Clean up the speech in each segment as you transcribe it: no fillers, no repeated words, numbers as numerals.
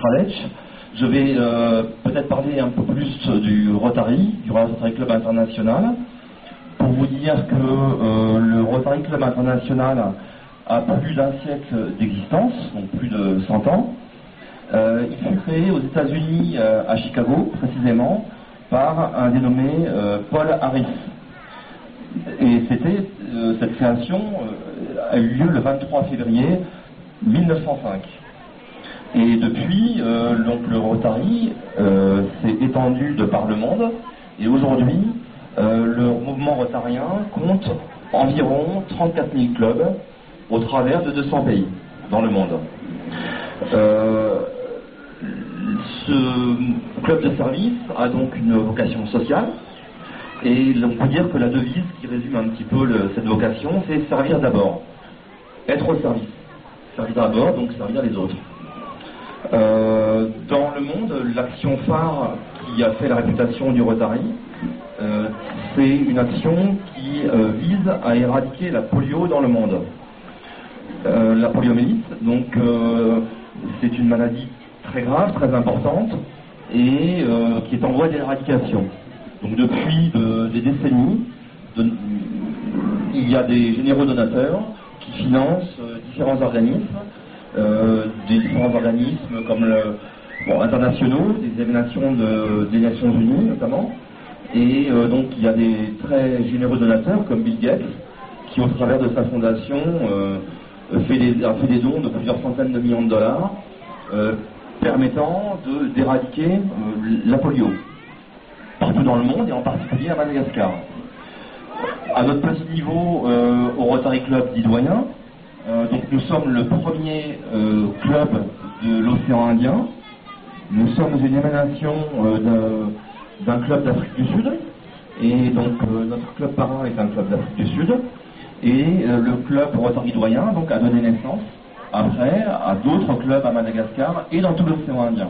Kralec. Je vais peut-être parler un peu plus du Rotary Club International, pour vous dire que le Rotary Club International a plus d'un siècle d'existence, donc plus de 100 ans. Il fut créé aux États-Unis, à Chicago précisément, par un dénommé Paul Harris. Et cette création a eu lieu le 23 février 1905. Et depuis, donc le Rotary s'est étendu de par le monde, et aujourd'hui, le mouvement rotarien compte environ 34 000 clubs au travers de 200 pays dans le monde. Ce club de service a donc une vocation sociale, et on peut dire que la devise qui résume un petit peu cette vocation, c'est servir d'abord, être au service. Servir d'abord, donc servir les autres. Dans le monde, l'action phare qui a fait la réputation du Rotary, c'est une action qui vise à éradiquer la polio dans le monde. La poliomyélite, donc, c'est une maladie très grave, très importante, et qui est en voie d'éradication. Donc depuis des décennies, il y a des généreux donateurs qui financent différents organismes, des différents organismes comme internationaux, des émanations des Nations Unies notamment, et donc il y a des très généreux donateurs comme Bill Gates qui, au travers de sa fondation, a fait des dons de plusieurs centaines de millions de dollars permettant d'éradiquer la polio partout dans le monde, et en particulier à Madagascar. À notre petit niveau, au Rotary Club d'Idoyen, donc nous sommes le premier club de l'océan Indien. Nous sommes une émanation d'un club d'Afrique du Sud, et donc notre club parrain est un club d'Afrique du Sud, et le club Rotary Idoyen donc a donné naissance après à d'autres clubs à Madagascar et dans tout l'océan Indien.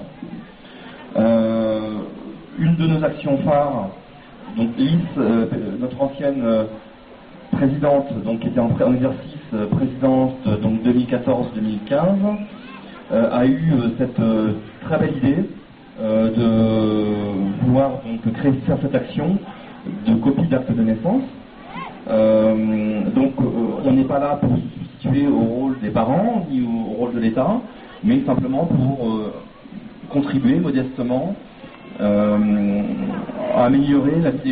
Une de nos actions phares, donc Lys, notre ancienne présidente, donc qui était en exercice présidente donc 2014-2015, a eu cette très belle idée de vouloir donc faire cette action de copie d'acte de naissance. Donc on n'est pas là pour se substituer au rôle des parents ni au rôle de l'État, mais simplement pour contribuer modestement à améliorer la vie des